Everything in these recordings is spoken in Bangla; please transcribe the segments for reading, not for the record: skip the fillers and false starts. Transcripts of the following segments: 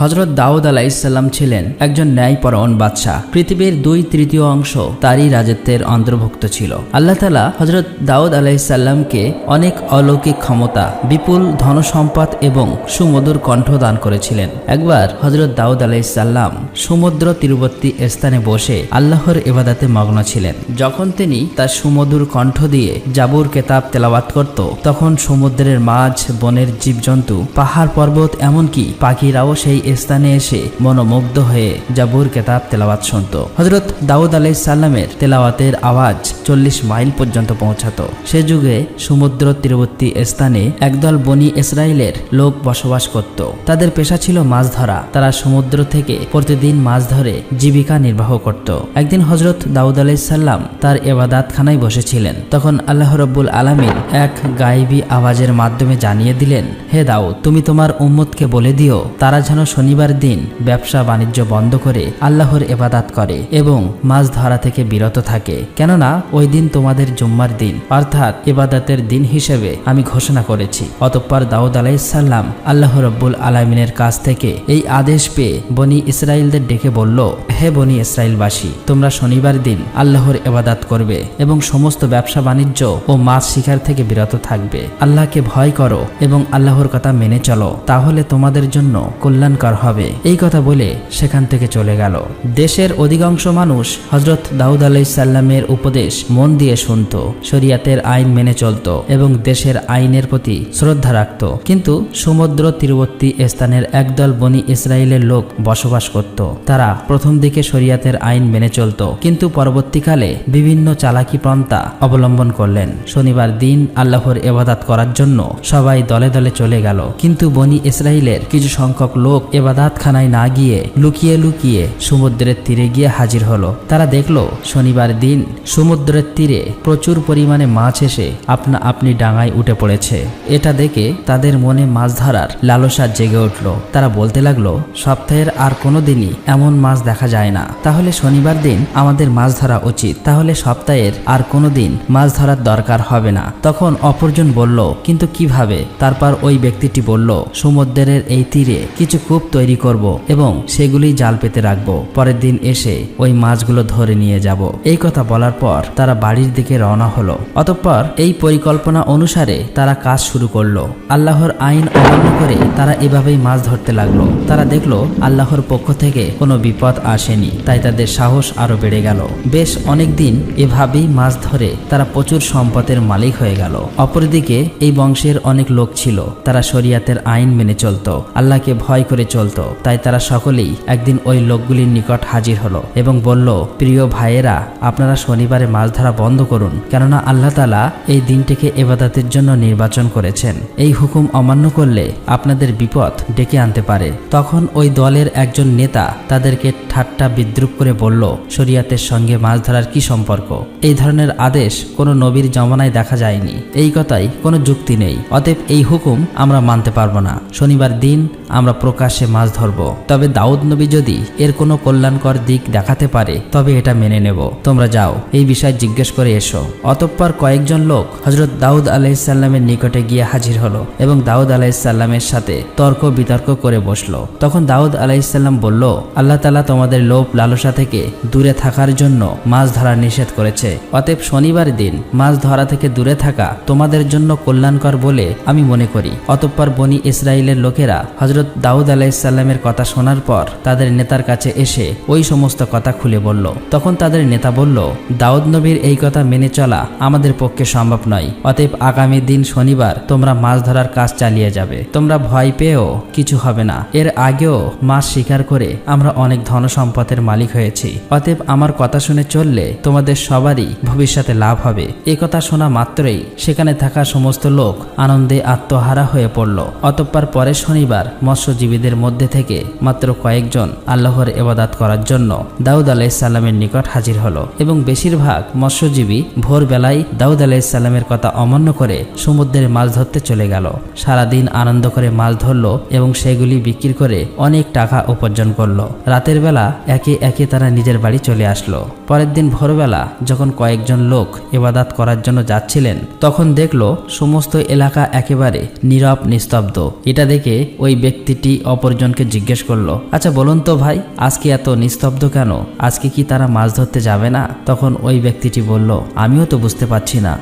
হযরত দাউদ আলাইহিসসালাম ছিলেন একজন ন্যায়পরায়ণ বাদশাহ। পৃথিবীর 2/3 অংশ তারই রাজত্বের অন্তর্ভুক্ত ছিল। আল্লাহ তাআলা হযরত দাউদ আলাইহিসসালামকে অনেক অলৌকিক ক্ষমতা, বিপুল ধনসম্পদ এবং সুমধুর কণ্ঠ দান করেছিলেন। একবার হযরত দাউদ আলাইহিসসালাম সমুদ্র তীরবর্তী স্থানে বসে আল্লাহর ইবাদতে মগ্ন ছিলেন। যখন তিনি তার সুমধুর কণ্ঠ দিয়ে জাবুর কিতাব তেলাওয়াত করত, তখন সমুদ্রের মাছ, বনের জীবজন্তু, পাহাড় পর্বত, এমনকি পাখিরাও সেই স্থানে এসে মনোমুগ্ধ হয়ে জাবুর কিতাব তেলাওয়াত শুনত। হযরত দাউদ আলাইহিসসালামের তেলাওয়াতের আওয়াজ 40 মাইল পর্যন্ত পৌঁছাতো। সে যুগে সমুদ্র তীরবর্তী স্থানে একদল বনি ইসরাইলের লোক বসবাস করত। তাদের পেশা ছিল মাছ ধরা। তারা সমুদ্র থেকে প্রতিদিন মাছ ধরে জীবিকা নির্বাহ করত। একদিন হযরত দাউদ আলাইহিসসালাম তার ইবাদতখানায় বসেছিলেন। তখন আল্লাহ রাব্বুল আলামিন এক গায়েবী আওয়াজের মাধ্যমে জানিয়ে দিলেন, হে দাউদ, তুমি তোমার উম্মতকে বলে দিও তারা যেন শনিবার দিন ব্যবসা বাণিজ্য বন্ধ করে আল্লাহর ইবাদত করে এবং মাছ ধরা থেকে বিরত থাকে, কেননা ওই দিন তোমাদের জুম্মার দিন, অর্থাৎ ইবাদতের দিন হিসেবে আমি ঘোষণা করেছি। অতঃপর দাউদ আলাইহিসসালাম আল্লাহ রাব্বুল আলামিনের কাছ থেকে এই আদেশ পেয়ে বনি ইসরাইলদের ডেকে বলল, হে বনি ইসরাইলবাসী, তোমরা শনিবার দিন আল্লাহর ইবাদত করবে এবং সমস্ত ব্যবসা বাণিজ্য ও মাছ শিকার থেকে বিরত থাকবে। আল্লাহকে ভয় করো এবং আল্লাহর কথা মেনে চলো, তাহলে তোমাদের জন্য কল্যাণকর হবে। এই কথা বলে সেখান থেকে চলে গেল। দেশের অধিকাংশ মানুষ হযরত দাউদ আলাইহিসসালামের উপদেশ মন দিয়ে শুনত, শরীয়তের আইন মেনে চলত এবং দেশের আইনের প্রতি শ্রদ্ধা রাখত। কিন্তু সমুদ্র তীরবর্তী স্থানের একদল বনি ইসরাইলের লোক বসবাস করত। তারা প্রথম দিকে শরীয়তের আইন মেনে চলত, কিন্তু পরবর্তীকালে বিভিন্ন চালাকি পন্থা অবলম্বন করলেন। শনিবার দিন আল্লাহর ইবাদত করার জন্য সবাই দলে দলে চলে গেল, কিন্তু বনি ইসরাইলের কিছু সংখ্যক লোক ইবাদতখানায় না গিয়ে লুকিয়ে লুকিয়ে সমুদ্রের তীরে গিয়ে হাজির হলো। তারা দেখলো শনিবার দিন সমুদ্রের তীরে প্রচুর পরিমাণে মাছ এসে আপনা আপনি ডাঙায় উঠে পড়েছে। এটা দেখে তাদের মনে মাছ ধরার লালসা জেগে উঠল। তারা বলতে লাগলো, সপ্তাহের আর কোনো দিনই এমন মাছ দেখা যায় না, তাহলে শনিবার দিন আমাদের মাছ ধরা উচিত, তাহলে সপ্তাহের আর কোনো দিন মাছ ধরার দরকার হবে না। তখন অপরজন বলল, কিন্তু কিভাবে? তারপর ওই ব্যক্তিটি বলল, সমুদ্রের এই তীরে কিছু কূপ তৈরি করব এবং সেগুলি জাল পেতে রাখবো, পরের দিন এসে ওই মাছগুলো ধরে নিয়ে যাব। এই কথা বলার পর তারা বাড়ির দিকে রওনা হলো। অতঃপর এই পরিকল্পনা অনুসারে তারা কাজ শুরু করলো। আল্লাহর আইন অমান্য করে তারা এভাবেই মাছ ধরতে লাগলো। তারা দেখলো আল্লাহর পক্ষ থেকে কোনো বিপদ আসেনি, তাই তাদের সাহস আরো বেড়ে গেল। বেশ অনেকদিন এভাবেই মাছ ধরে তারা প্রচুর সম্পদের মালিক হয়ে গেল। অপরদিকে এই বংশের অনেক লোক ছিল, তারা শরীয়তের আইন মেনে চলত, আল্লাহকে ভয় করে চলত। তাই তারা সকলেই একদিন ওই লোকগুলির নিকট হাজির হলো এবং বলল, প্রিয় ভাইয়েরা, আপনারা শনিবারে মাছ ধরা বন্ধ করুন, কেননা আল্লাহ তাআলা এই দিনটিকে ইবাদতের জন্য নির্বাচন করেছেন। এই হুকুম অমান্য করলে আপনাদের বিপদ ডেকে আনতে পারে। তখন ওই দলের একজন নেতা তাদেরকে ঠাট্টা বিদ্রুপ করে বলল, শরীয়তের সঙ্গে মাছ ধরার কি সম্পর্ক? এই ধরনের আদেশ কোনো নবীর জমানায় দেখা যায়নি, এই কথাই কোনো যুক্তি নেই। অতএব এই হুকুম আমরা মানতে পারবো না। শনিবার দিন আমরা প্রকাশ্যে মাছ ধরব, তবে দাউদ নবী যদি এর কোনো কল্যাণকর দিক দেখাতে পারে তবে এটা মেনে নেব। তোমরা যাও, এই বিষয়ে জিজ্ঞেস করে এসো। অতঃপর কয়েকজন লোক হযরত দাউদ আলাইহিসসালামের নিকটে গিয়ে হাজির হলো এবং দাউদ আলাইহিসসালামের সাথে তর্ক বিতর্ক করে বসলো। তখন দাউদ আলাইহিসসালাম বলল, আল্লাহ তাআলা তোমাদের লোভ লালসা থেকে দূরে থাকার জন্য মাছ ধরা নিষেধ করেছে। অতএব শনিবার দিন মাছ ধরা থেকে দূরে থাকা তোমাদের জন্য কল্যাণকর বলে আমি মনে করি। অতঃপর বনি ইসরাইলের লোকেরা হযরত দাউদ আলাইহিসসালামের কথা শোনার পর তাদের নেতার কাছে এসে ওই সমস্ত কথা খুলে বলল। তখন তাদের নেতা বলল, দাউদ নবীর এই কথা মেনে চলা আমাদের পক্ষে সম্ভব নয়। অতএব আগামী দিন শনিবার তোমরা মাছ ধরার কাজ চালিয়ে যাবে। তোমরা ভয় পেয়েও কিছু হবে না। এর আগেও মাছ শিকার করে আমরা অনেক ধন সম্পদের মালিক হয়েছি। অতএব আমার কথা শুনে চললে তোমাদের সবারই ভবিষ্যতে লাভ হবে। এই কথা শোনা মাত্রই সেখানে থাকা সমস্ত লোক আনন্দে আত্মহারা হয়ে পড়ল। অতঃপর পরের শনিবার মৎস্যজীবীদের মধ্যে থেকে মাত্র কয়েকজন আল্লাহর ইবাদত করার জন্য দাউদ আলাইহিসসালামের নিকট হাজির হলো এবং বেশিরভাগ মৎস্যজীবী ভোরবেলায় দাউদ আলাইহিসসালামের কথা অমান্য করে সমুদ্রে মাছ ধরতে চলে গেল। সারাদিন আনন্দ করে মাছ ধরলো এবং সেগুলি বিক্রি করে অনেক টাকা উপার্জন করলো। রাতের বেলা একে একে তারা নিজের বাড়ি চলে আসলো। পরের দিন ভোরবেলা যখন কয়েকজন লোক ইবাদত করার জন্য যাচ্ছিলেন, তখন দেখলো সমস্ত এলাকা একেবারে নীরব নিস্তব্ধ। এটা দেখে ওই ব্যক্তি ব্যক্তিটি অপরজনকে জিজ্ঞেস করলো, আচ্ছা বলুন তো ভাই, আজকে এত নিস্তব্ধ কেন? আজকে কি তারা মাছ ধরতে যাবে না? তখন ওই ব্যক্তিটি বলল, আমিও তো বুঝতে পারছি না,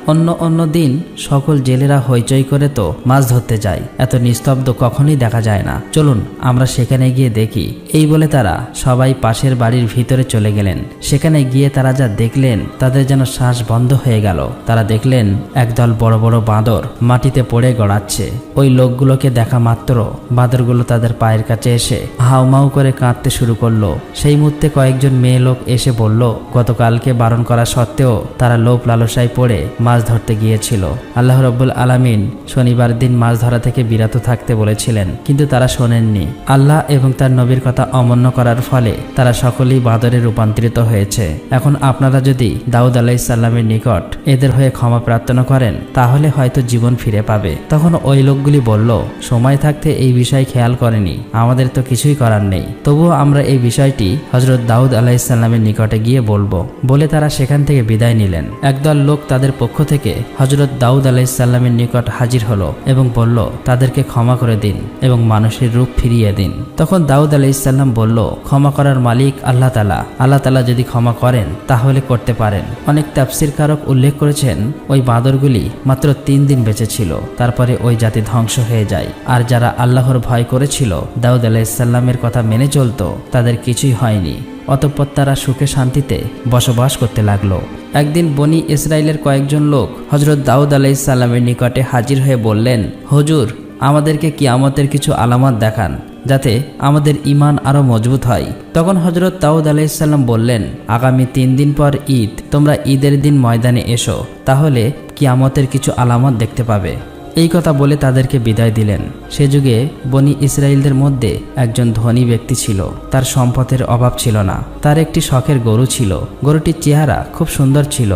অন্য দিন সকল জেলেরা হইচই করে তো মাছ ধরতে যায়, এত নিস্তব্ধ কখনই দেখা যায় না, চলুন আমরা সেখানে গিয়ে দেখি। এই বলে তারা সবাই পাশের বাড়ির ভিতরে চলে গেলেন। সেখানে গিয়ে তারা যা দেখলেন তাদের যেন শ্বাস বন্ধ হয়ে গেল। তারা দেখলেন একদল বড় বড় বাঁদর মাটিতে পড়ে গড়াচ্ছে। ওই লোকগুলোকে দেখা মাত্র বাঁদরগুলো তাদের পায়ের কাছে এসে হাউমাউ করে কাঁদতে শুরু করলো। সেই মুহূর্তে কয়েকজন মেয়ে লোক এসে বলল, গতকালকে বারণ করা সত্ত্বেও তারা লোভ লালসায় পড়ে মাছ ধরতে গিয়েছিল। আল্লাহ রাব্বুল আলামিন শনিবার দিন মাছ ধরা থেকে বিরত থাকতে বলেছিলেন, কিন্তু তারা শোনেননি। আল্লাহ এবং তার নবীর কথা অমান্য করার ফলে তারা সকলেই বাঁদরে রূপান্তরিত হয়েছে। এখন আপনারা যদি দাউদ আলাইহিস সালামের নিকট এদের হয়ে ক্ষমা প্রার্থনা করেন তাহলে হয়তো জীবন ফিরে পাবে। তখন ওই লোকগুলি বলল, সময় থাকতে এই বিষয় খেয়াল করেনি, আমাদের তো কিছুই করার নেই, তবুও আমরা এই বিষয়টি হযরত দাউদ আলাইহিস সালামের নিকটে গিয়ে বলবো। বলে তারা সেখান থেকে বিদায় নিলেন। একদল লোক তাদের পক্ষ থেকে হযরত দাউদ আলাইহিস সালামের নিকট হাজির হলো এবং বলল, তাদেরকে ক্ষমা করে দিন এবং মানুষের রূপ ফিরিয়ে দিন। তখন দাউদ আলাইহিস সালাম বলল, ক্ষমা করার মালিক আল্লাহ তাআলা যদি ক্ষমা করেন তাহলে করতে পারেন। অনেক তাফসীরকারক উল্লেখ করেছেন ওই বাঁদরগুলি মাত্র 3 দিন বেঁচে ছিল, তারপরে ওই জাতি ধ্বংস হয়ে যায়। আর যারা আল্লাহর ভয় করেছিল, দাউদ আলাইহিস সালামের কথা মেনে চলতো, তাদের কিছুই হয়নি। অতঃপর তারা সুখে শান্তিতে বসবাস করতে লাগলো। একদিন বনি ইসরাইলের কয়েকজন লোক হযরত দাউদ আলাইহিস সালামের নিকটে হাজির হয়ে বললেন, হুজুর, আমাদেরকে কিয়ামতের কিছু আলামত দেখান যাতে আমাদের ঈমান আরো মজবুত হয়। তখন হযরত দাউদ আলাইহিস সালাম বললেন, আগামী 3 দিন পর ঈদ, তোমরা ঈদের দিন ময়দানে এসো, তাহলে কিয়ামতের কিছু আলামত দেখতে পাবে। এই কথা বলে তাদেরকে বিদায় দিলেন। সে যুগে বনি ইসরাইলদের মধ্যে একজন ধনী ব্যক্তি ছিল। তার সম্পদের অভাব ছিল না। তার একটি শখের গরু ছিল। গরুটির চেহারা খুব সুন্দর ছিল।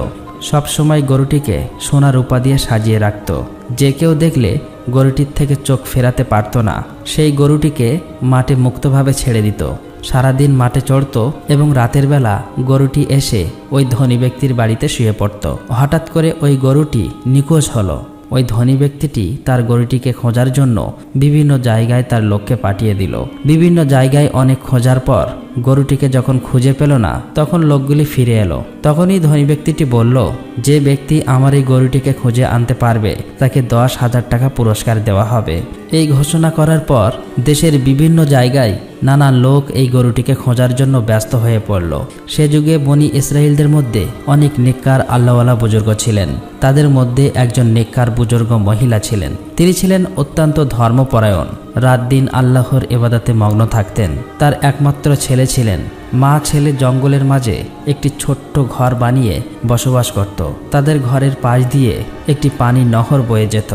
সব সময় গরুটিকে সোনা রূপা দিয়ে সাজিয়ে রাখত। যে কেউ দেখলে গরুটির থেকে চোখ ফেরাতে পারত না। সেই গরুটিকে মাঠে মুক্তভাবে ছেড়ে দিত। সারাদিন মাঠে চড়ত এবং রাতের বেলা গরুটি এসে ওই ধনী ব্যক্তির বাড়িতে শুয়ে পড়ত। হঠাৎ করে ওই গরুটি নিখোঁজ হলো। ওই ধনী ব্যক্তিটি তার গরুটিকে খোঁজার জন্য বিভিন্ন জায়গায় তার লোককে পাঠিয়ে দিল। বিভিন্ন জায়গায় অনেক খোঁজার পর গরুটিকে যখন খুঁজে পেল না, তখন লোকগুলি ফিরে এলো। তখনই ধনী ব্যক্তিটি বলল, যে ব্যক্তি আমার এই গরুটিকে খুঁজে আনতে পারবে তাকে 10,000 টাকা পুরস্কার দেওয়া হবে। এই ঘোষণা করার পর দেশের বিভিন্ন জায়গায় নানা লোক এই গরুটিকে খোঁজার জন্য ব্যস্ত হয়ে পড়ল। সে যুগে বনি ইসরাইলদের মধ্যে অনেক নেককার আল্লাহওয়ালা বুজুর্গ ছিলেন। তাদের মধ্যে একজন নেককার বুজুর্গ মহিলা ছিলেন। তিনি ছিলেন অত্যন্ত ধর্মপরায়ণ। রাত দিন আল্লাহর ইবাদতে মগ্ন থাকতেন। তার একমাত্র ছেলে ছিলেন। মা ছেলে জঙ্গলের মাঝে একটি ছোট্ট ঘর বানিয়ে বসবাস করত। তাদের ঘরের পাশ দিয়ে একটি পানির নহর বয়ে যেত।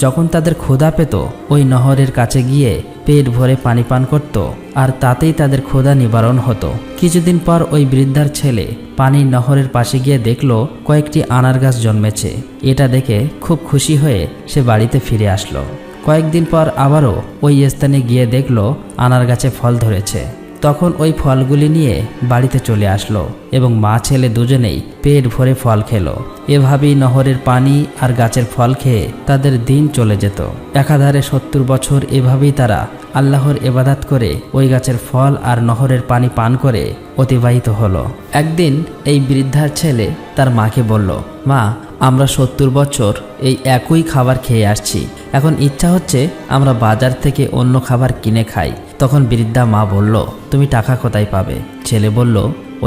যখন তাদের ক্ষুধা পেত, ওই নহরের কাছে গিয়ে পেট ভরে পানি পান করত, আর তাতেই তাদের ক্ষুধা নিবারণ হতো। কিছুদিন পর ওই বৃদ্ধার ছেলে পানির নহরের পাশে গিয়ে দেখল কয়েকটি আনার গাছ জন্মেছে। এটা দেখে খুব খুশি হয়ে সে বাড়িতে ফিরে আসলো। কয়েকদিন পর আবারও ওই স্থানে গিয়ে দেখল আনার গাছে ফল ধরেছে। তখন ওই ফলগুলি নিয়ে বাড়িতে চলে আসলো এবং মা ছেলে দুজনেই পেট ভরে ফল খেলো। এভাবেই নহরের পানি আর গাছের ফল খেয়ে তাদের দিন চলে যেত। একাধারে 70 বছর এভাবেই তারা আল্লাহর ইবাদত করে ওই গাছের ফল আর নহরের পানি পান করে অতিবাহিত হলো। একদিন এই বৃদ্ধার ছেলে তার মাকে বলল, মা, আমরা 70 বছর এই একই খাবার খেয়ে আসছি, এখন ইচ্ছা হচ্ছে আমরা বাজার থেকে অন্য খাবার কিনে খাই। তখন বৃদ্ধা মা বলল, তুমি টাকা কোথায় পাবে? ছেলে বলল,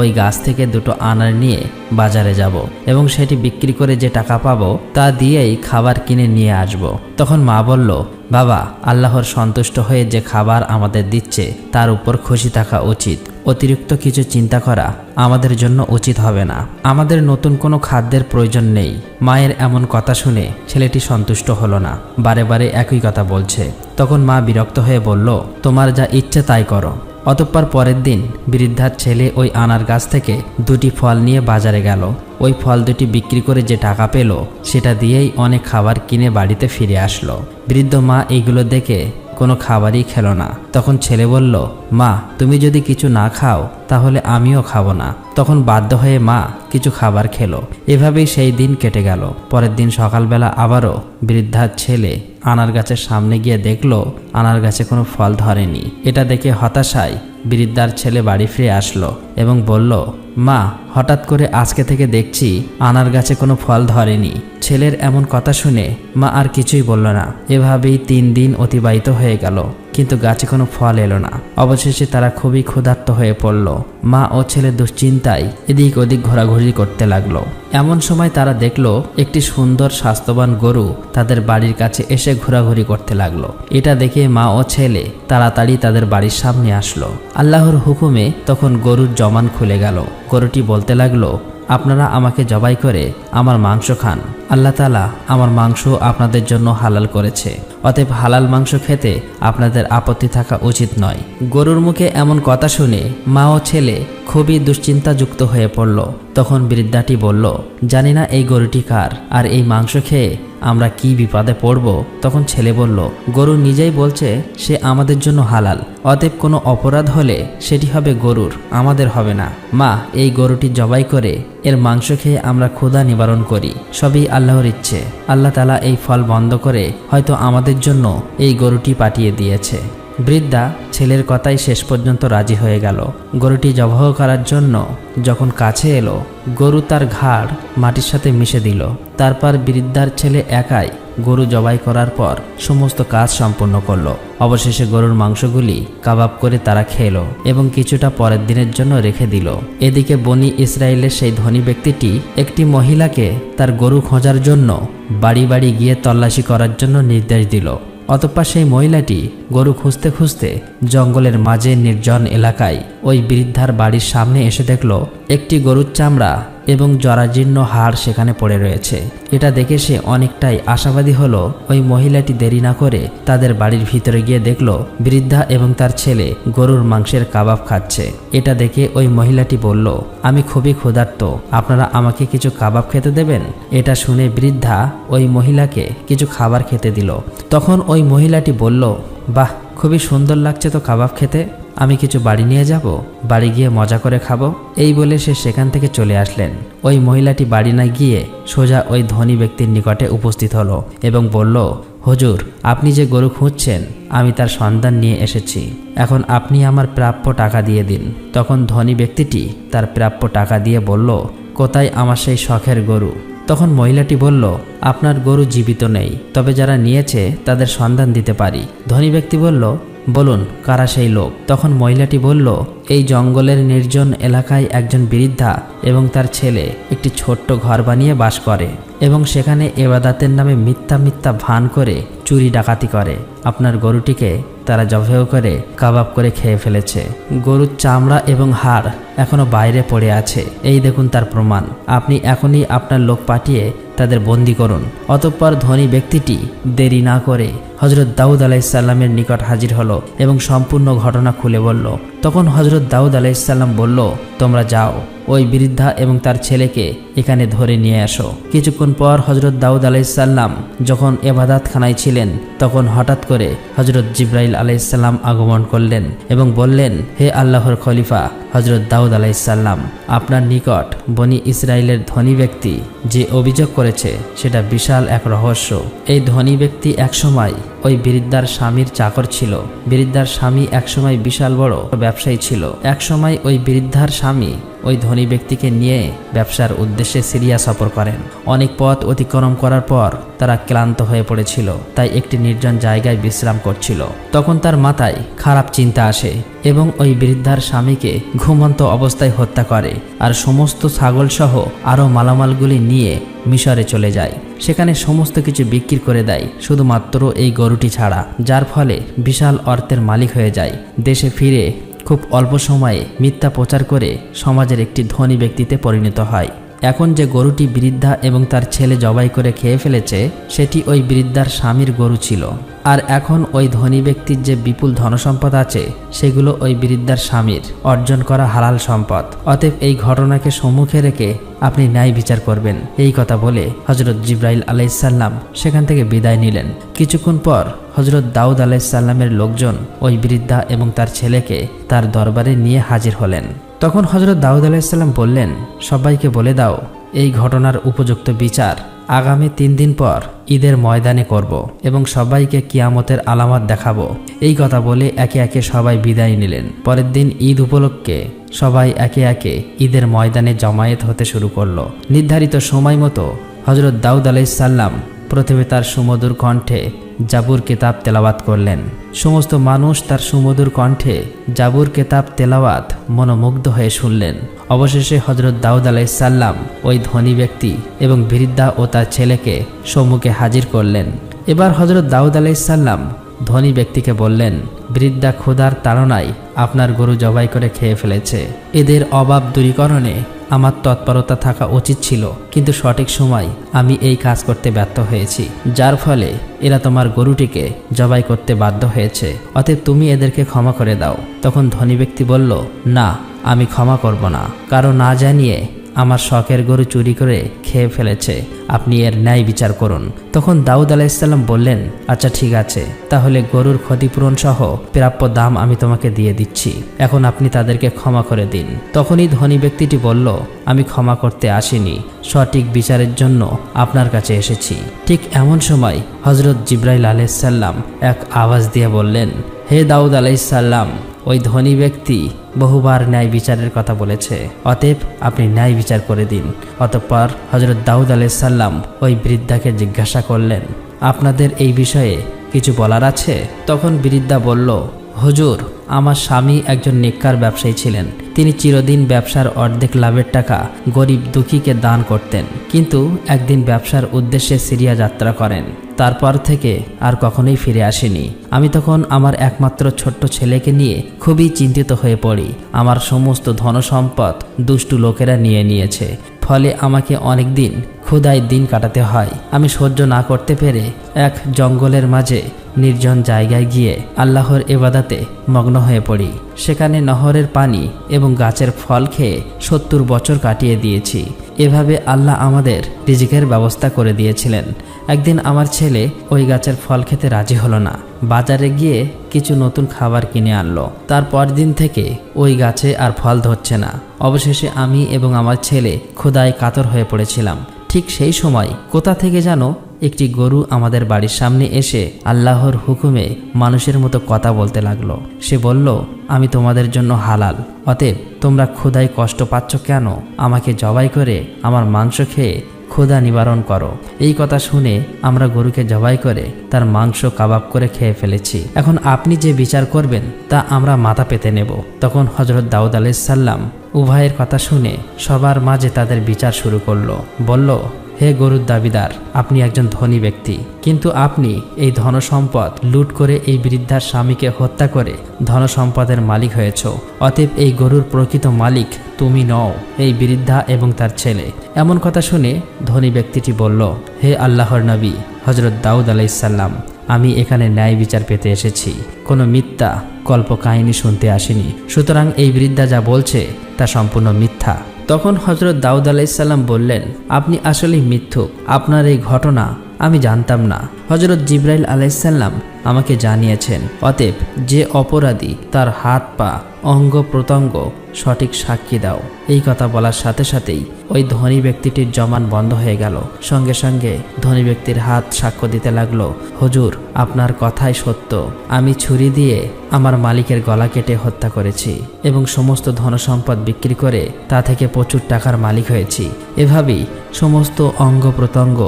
ওই গাছ থেকে 2টো আনার নিয়ে বাজারে যাব এবং সেটি বিক্রি করে যে টাকা পাবো তা দিয়েই খাবার কিনে নিয়ে আসব। তখন মা বলল, বাবা, আল্লাহর সন্তুষ্ট হয়ে যে খাবার আমাদের দিচ্ছে তার উপর খুশি থাকা উচিত। অতিরিক্ত কিছু চিন্তা করা আমাদের জন্য উচিত হবে না। আমাদের নতুন কোনো খাদ্যের প্রয়োজন নেই। মায়ের এমন কথা শুনে ছেলেটি সন্তুষ্ট হলো না, বারে বারে একই কথা বলছে। তখন মা বিরক্ত হয়ে বলল, তোমার যা ইচ্ছে তাই করো। অতঃপর পরের দিন বৃদ্ধার ছেলে ওই আনার গাছ থেকে 2টি ফল নিয়ে বাজারে গেল। ওই ফল 2টি বিক্রি করে যে টাকা পেল সেটা দিয়েই অনেক খাবার কিনে বাড়িতে ফিরে আসলো। বৃদ্ধ মা এইগুলো দেখে কোনো খাবারই খেলো না। তখন ছেলে বলল, মা, তুমি যদি কিছু না খাও তাহলে আমিও খাবো না। তখন বাধ্য হয়ে মা কিছু খাবার খেলো। এভাবেই সেই দিন কেটে গেল। পরের দিন সকালবেলা আবারও বৃদ্ধার ছেলে আনার গাছের সামনে গিয়ে দেখলো আনার গাছে কোনো ফল ধরেনি। এটা দেখে হতাশায় বৃদ্ধার ছেলে বাড়ি ফিরে আসলো এবং বলল, মা, হঠাৎ করে আজকে থেকে দেখছি আনার গাছে কোনো ফল ধরেনি। ছেলের এমন কথা শুনে মা আর কিছুই বলল না। এভাবেই 3 দিন অতিবাহিত হয়ে গেল, কিন্তু গাছে কোনো ফল এলো না। অবশেষে তারা খুবই ক্ষুধার্ত হয়ে পড়ল। মা ও ছেলে দুশ্চিন্তায় এদিক ওদিক ঘোরাঘুরি করতে লাগলো। এমন সময় তারা দেখলো একটি সুন্দর স্বাস্থ্যবান গরু তাদের বাড়ির কাছে এসে ঘোরাঘুরি করতে লাগলো। এটা দেখে মা ও ছেলে তাড়াতাড়ি তাদের বাড়ির সামনে আসলো। আল্লাহর হুকুমে তখন গরুর জমান খুলে গেল। গরুটি বলতে লাগলো, আপনারা আমাকে জবাই করে আমার মাংস খান। আল্লাহ তাআলা আমার মাংস আপনাদের জন্য হালাল করেছে, অতএব হালাল মাংস খেতে আপনাদের আপত্তি থাকা উচিত নয়। গরুর মুখে এমন কথা শুনে মা ও ছেলে খুবই দুশ্চিন্তাযুক্ত হয়ে পড়ল। তখন বৃদ্ধাটি বলল, জানি না এই গরুটি কার, আর এই মাংস খেয়ে আমরা কি বিপদে পড়ব। তখন ছেলে বলল, গরু নিজেই বলছে সে আমাদের জন্য হালাল, অতএব কোনো অপরাধ হলে সেটি হবে গরুর, আমাদের হবে না। মা, এই গরুটি জবাই করে এর মাংস খেয়ে আমরা ক্ষুধা নিবারণ করি। সবই আল্লাহর ইচ্ছে। আল্লাহ তাআলা এই ফল বন্ধ করে হয়তো আমাদের জন্য এই গরুটি পাঠিয়ে দিয়েছে। বৃদ্ধা ছেলের কথাই শেষ পর্যন্ত রাজি হয়ে গেল। গরুটি জবাহ করার জন্য যখন কাছে এলো, গরু তার ঘাড় মাটির সাথে মিশে দিল। তারপর বৃদ্ধার ছেলে একাই গরু জবাই করার পর সমস্ত কাজ সম্পন্ন করলো। অবশেষে গরুর মাংসগুলি কাবাব করে তারা খেলো এবং কিছুটা পরের দিনের জন্য রেখে দিল। এদিকে বনি ইসরায়েলের সেই ধনী ব্যক্তিটি একটি মহিলাকে তার গরু খোঁজার জন্য বাড়ি বাড়ি গিয়ে তল্লাশি করার জন্য নির্দেশ দিল। অতঃপর সেই মহিলাটি গরু খুঁজতে খুঁজতে জঙ্গলের মাঝে নির্জন এলাকায় ওই বৃদ্ধার বাড়ির সামনে এসে দেখল একটি গরুর চামড়া এবং জরাজীর্ণ হাড় সেখানে পড়ে রয়েছে। এটা দেখে সে অনেকটাই আশাবাদী হলো। ওই মহিলাটি দেরি না করে তাদের বাড়ির ভিতরে গিয়ে দেখল বৃদ্ধা এবং তার ছেলে গরুর মাংসের কাবাব খাচ্ছে। এটা দেখে ওই মহিলাটি বলল, আমি খুবই ক্ষুধার্ত, আপনারা আমাকে কিছু কাবাব খেতে দেবেন? এটা শুনে বৃদ্ধা ওই মহিলাকে কিছু খাবার খেতে দিল। তখন ওই মহিলাটি বলল, বাহ, খুবই সুন্দর লাগছে তো কাবাব খেতে, আমি কিছু বাড়ি নিয়ে যাব, বাড়ি গিয়ে মজা করে খাবো। এই বলে সে সেখান থেকে চলে আসলেন। ওই মহিলাটি বাড়ি না গিয়ে সোজা ওই ধনী ব্যক্তির নিকটে উপস্থিত হলো এবং বলল, হুজুর, আপনি যে গরু খুঁজছেন আমি তার সন্ধান নিয়ে এসেছি, এখন আপনি আমার প্রাপ্য টাকা দিয়ে দিন। তখন ধনী ব্যক্তিটি তার প্রাপ্য টাকা দিয়ে বলল, কোথায় আমার সেই শখের গরু? তখন মহিলাটি বলল, আপনার গরু জীবিত নেই, তবে যারা নিয়েছে তাদের সন্ধান দিতে পারি। ধনী ব্যক্তি বলল, বলুন কারা সেই লোক? তখন মহিলাটি বলল, এই জঙ্গলের নির্জন এলাকায় একজন বৃদ্ধা এবং তার ছেলে একটি ছোট্ট ঘর বানিয়ে বাস করে এবং সেখানে ইবাদতের নামে মিথ্যা মিথ্যা ভান করে চুরি ডাকাতি করে। আপনার গরুটিকে তারা জবাই করে কাবাব করে খেয়ে ফেলেছে। গরুর চামড়া এবং হাড় এখনো বাইরে পড়ে আছে, এই দেখুন তার প্রমাণ। আপনি এখনই আপনার লোক পাঠিয়ে তাদের বন্দী করুন। অতঃপর ধনী ব্যক্তিটি দেরি না করে হযরত দাউদ আলাইহিসসালামের নিকট হাজির হলো এবং সম্পূর্ণ ঘটনা খুলে বলল। তখন হযরত দাউদ আলাইহিসসালাম বলল, তোমরা যাও, ওই বৃদ্ধা এবং তার ছেলেকে এখানে ধরে নিয়ে আসো। কিছুক্ষণ পর হযরত দাউদ আলাইহিসসালাম যখন ইবাদতখানায় ছিলেন, তখন হঠাৎ করে হযরত জিবরাইল আলাইহিসসালাম আগমন করলেন এবং বললেন, হে আল্লাহর খলিফা হযরত দাউদ আলাইহিসসালাম, আপনার নিকট বনি ইসরায়েলের ধনী ব্যক্তি যে অভিযোগ করেছে সেটা বিশাল এক রহস্য। এই ধনী ব্যক্তি একসময় ওই বৃদ্ধার স্বামীর চাকর ছিল। বৃদ্ধার স্বামী একসময় বিশাল বড় ব্যবসায়ী ছিল। একসময় ওই বৃদ্ধার স্বামী ওই ধনী ব্যক্তিকে নিয়ে ব্যবসার উদ্দেশ্যে সিরিয়া সফর করেন। অনেক পথ অতিক্রম করার পর তারা ক্লান্ত হয়ে পড়েছিল, তাই একটি নির্জন জায়গায় বিশ্রাম করছিল। তখন তার মাথায় খারাপ চিন্তা আসে এবং ওই বৃদ্ধার স্বামীকে ঘুমন্ত অবস্থায় হত্যা করে আর সমস্ত ছাগল সহ আরও মালামালগুলি নিয়ে মিশরে চলে যায়। সেখানে সমস্ত কিছু বিক্রি করে দেয়, শুধুমাত্র এই গরুটি ছাড়া, যার ফলে বিশাল অর্থের মালিক হয়ে যায়। দেশে ফিরে খুব অল্প সময়ে মিথ্যা প্রচার করে সমাজের একটি ধনী ব্যক্তিতে পরিণত হয়। এখন যে গরুটি বৃদ্ধা এবং তার ছেলে জবাই করে খেয়ে ফেলেছে সেটি ওই বৃদ্ধার স্বামীর গরু ছিল। আর এখন ওই ধনী ব্যক্তির যে বিপুল ধনসম্পদ আছে সেগুলো ওই বৃদ্ধার স্বামীর অর্জন করা হালাল সম্পদ। অতএব এই ঘটনাকে সম্মুখে রেখে আপনি ন্যায় বিচার করবেন। এই কথা বলে হযরত জিবরাইল আলাইহিসসালাম সেখান থেকে বিদায় নিলেন। কিছুক্ষণ পর হযরত দাউদ আলাইহিসসালামের লোকজন ওই বৃদ্ধা এবং তার ছেলেকে তার দরবারে নিয়ে হাজির হলেন। তখন হযরত দাউদ আলাইহিসসালাম বললেন, সবাইকে বলে দাও এই ঘটনার উপযুক্ত বিচার আগামী 3 দিন পর ঈদের ময়দানে করব এবং সবাইকে কিয়ামতের আলামত দেখাবো। এই কথা বলে একে একে সবাই বিদায় নিলেন। পরের দিন ঈদ উপলক্ষে সবাই একে একে ঈদের ময়দানে জমায়েত হতে শুরু করলো। নির্ধারিত সময় মতো হযরত দাউদ আলাইহিস সালাম প্রথমে তার সুমধুর কণ্ঠে জাবুর কিতাব তেলাওয়াত করলেন। সমস্ত মানুষ তার সুমধুর কণ্ঠে জাবুর কিতাব তেলাওয়াত মনোমুগ্ধ হয়ে শুনলেন। অবশেষে হযরত দাউদ আলাইহিস সালাম ওই ধনী ব্যক্তি এবং বৃদ্ধা ও তার ছেলেকে সম্মুখে হাজির করলেন। এবার হযরত দাউদ আলাইহিস সালাম ধনী ব্যক্তিকে বললেন, বৃদ্ধা ক্ষুধার তাড়নায় আপনার গরু জবাই করে খেয়ে ফেলেছে। এদের অভাব দূরীকরণে আমার তৎপরতা থাকা উচিত ছিল, কিন্তু সঠিক সময় আমি এই কাজ করতে ব্যর্থ হয়েছি, যার ফলে এরা তোমার গরুটিকে জবাই করতে বাধ্য হয়েছে। অতএব তুমি এদেরকে ক্ষমা করে দাও। তখন ধনী ব্যক্তি বলল, না, আমি ক্ষমা করব না, কারণ না জানিয়ে আমার শখের গরু চুরি করে খেয়ে ফেলেছে। আপনি এর ন্যায় বিচার করুন। তখন দাউদ আলাইহিস সালাম বললেন, আচ্ছা ঠিক আছে, তাহলে গরুর ক্ষতিপূরণ সহ প্রাপ্য দাম আমি তোমাকে দিয়ে দিচ্ছি। এখন আপনি তাদেরকে ক্ষমা করে দিন। তখনই ধনী ব্যক্তিটি বলল, আমি ক্ষমা করতে আসিনি, সঠিক বিচারের জন্য আপনার কাছে এসেছি। ঠিক এমন সময় হযরত জিবরাইল আলাইহিস সালাম এক আওয়াজ দিয়ে বললেন, হে দাউদ আলাইহিস সালাম, ওই ধনী ব্যক্তি বহুবার ন্যায় বিচারের কথা বলেছে, অতএব আপনি ন্যায় বিচার করে দিন। অতঃপর হযরত দাউদ আলাইহিস সালাম ওই বৃদ্ধাকে জিজ্ঞাসা করলেন, আপনাদের এই বিষয়ে কিছু বলার আছে? তখন বৃদ্ধা বলল, হুজুর, আমার স্বামী একজন নেককার ব্যবসায়ী ছিলেন। তিনি চিরদিন ব্যবসার অর্ধেক লাভের টাকা গরিব দুঃখীকে দান করতেন, কিন্তু একদিন ব্যবসার উদ্দেশ্যে সিরিয়া যাত্রা করেন। তারপর থেকে আর কখনোই ফিরে আসেনি। আমি তখন আমার একমাত্র ছোট্ট ছেলেকে নিয়ে খুবই চিন্তিত হয়ে পড়ি। আমার সমস্ত ধনসম্পদ দুষ্টু লোকেরা নিয়ে নিয়েছে, ফলে আমাকে অনেক দিন ক্ষুধায় দিন কাটাতে হয়। আমি সহ্য না করতে পেরে এক জঙ্গলের মাঝে নির্জন জায়গায় গিয়ে আল্লাহর ইবাদতে মগ্ন হয়ে পড়ি। সেখানে নহরের পানি এবং গাছের ফল খেয়ে 70 বছর কাটিয়ে দিয়েছি। এভাবে আল্লাহ আমাদের রিজিকের ব্যবস্থা করে দিয়েছিলেন। একদিন আমার ছেলে ওই গাছের ফল খেতে রাজি হলো না। বাজারে গিয়ে কিছু নতুন খাবার কিনে আনলো। তারপর দিন থেকে ওই গাছে আর ফল ধরছে না। অবশেষে আমি এবং আমার ছেলে ক্ষুধায় কাতর হয়ে পড়েছিলাম। ঠিক সেই সময় কোথা থেকে যেন একটি গরু আমাদের বাড়ির সামনে এসে আল্লাহর হুকুমে মানুষের মতো কথা বলতে লাগলো। সে বলল, আমি তোমাদের জন্য হালাল, অতএব তোমরা ক্ষুধায় কষ্ট পাচ্ছ কেন? আমাকে জবাই করে আমার মাংস খেয়ে ক্ষুধা নিবারণ করো। এই কথা শুনে আমরা গরুকে জবাই করে তার মাংস কাবাব করে খেয়ে ফেলেছি। এখন আপনি যে বিচার করবেন তা আমরা মাথা পেতে নেব। তখন হযরত দাউদ আলাইহিস সালাম উভয়ের কথা শুনে সবার মাঝে তাদের বিচার শুরু করলো। বলল, হে গরুর দাবিদার, আপনি একজন ধনী ব্যক্তি, কিন্তু আপনি এই ধনসম্পদ লুট করে এই বৃদ্ধার স্বামীকে হত্যা করে ধনসম্পদের মালিক হয়েছ। অতএব এই গরুর প্রকৃত মালিক তুমি নও, এই বৃদ্ধা এবং তার ছেলে। এমন কথা শুনে ধনী ব্যক্তিটি বলল, হে আল্লাহর নবী হযরত দাউদ আলাইহিস সালাম, আমি এখানে ন্যায় বিচার পেতে এসেছি, কোনো মিথ্যা কল্পকাহিনী শুনতে আসিনি। সুতরাং এই বৃদ্ধা যা বলছে তা সম্পূর্ণ মিথ্যা। তখন হযরত দাউদ আলাইহিস সালাম বললেন, আপনি আসলেই মিথ্যুক, আপনার এই ঘটনা আমি জানতাম না। হযরত জিবরাইল আলাইহিস সালাম আমাকে জানিয়েছেন। অতএব যে অপরাধী তার হাত পা অঙ্গ প্রত্যঙ্গ সঠিক সাক্ষী দাও। এই কথা বলার সাথে সাথেই ওই ধনী ব্যক্তিটির জমান বন্ধ হয়ে গেল। সঙ্গে সঙ্গে ধনী ব্যক্তির হাত সাক্ষ্য দিতে লাগলো, হুজুর, আপনার কথাই সত্য। আমি ছুরি দিয়ে আমার মালিকের গলা কেটে হত্যা করেছি এবং সমস্ত ধনসম্পদ বিক্রি করে তা থেকে প্রচুর টাকার মালিক হয়েছি। এভাবেই সমস্ত অঙ্গ প্রত্যঙ্গ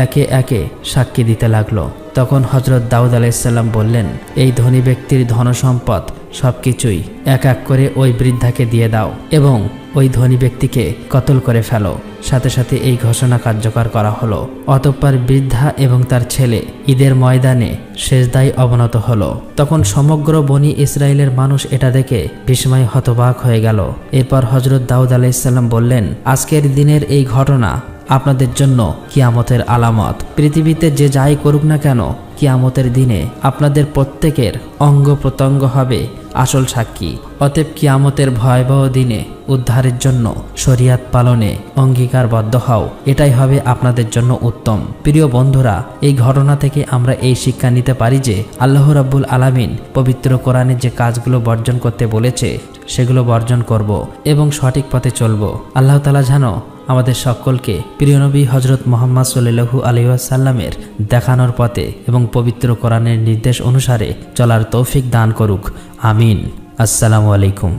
একে একে সাক্ষী দিতে লাগলো। তখন হযরত দাউদ আলাইহিস সালাম বললেন, এই ধনী ব্যক্তির ধনসম্পদ সবকিছুই এক এক করে ওই বৃদ্ধাকে দিয়ে দাও এবং ওই ধনী ব্যক্তিকে কতল করে ফেলো। সাথে সাথে এই ঘোষণা কার্যকর করা হলো। অতঃপর বৃদ্ধা এবং তার ছেলে ঈদের ময়দানে সেজদায় অবনত হলো। তখন সমগ্র বনি ইসরায়েলের মানুষ এটা দেখে বিস্ময়ে হতবাক হয়ে গেল। এরপর হযরত দাউদ আলাইহিস সালাম বললেন, আজকের দিনের এই ঘটনা আপনাদের জন্য কিয়ামতের আলামত। পৃথিবীতে যে যাই করুক না কেন, কিয়ামতের দিনে আপনাদের প্রত্যেকের অঙ্গ প্রত্যঙ্গ হবে আসল সাক্ষী। অতএব কিয়ামতের ভয়াবহ দিনে উদ্ধারের জন্য শরিয়াত পালনে অঙ্গীকারবদ্ধ হও, এটাই হবে আপনাদের জন্য উত্তম। প্রিয় বন্ধুরা, এই ঘটনা থেকে আমরা এই শিক্ষা নিতে পারি যে আল্লাহ রাব্বুল আলামিন পবিত্র কোরআনে যে কাজগুলো বর্জন করতে বলেছে সেগুলো বর্জন করব এবং সঠিক পথে চলব। আল্লাহ তাআলা যেন আমাদের সকলকে প্রিয় নবী হজরত মুহাম্মদ সাল্লাল্লাহু আলাইহি ওয়াসাল্লামের দেখানোর পথে এবং পবিত্র কোরআনের নির্দেশ অনুসারে চলার তৌফিক দান করুক। আমিন। আসসালামু আলাইকুম।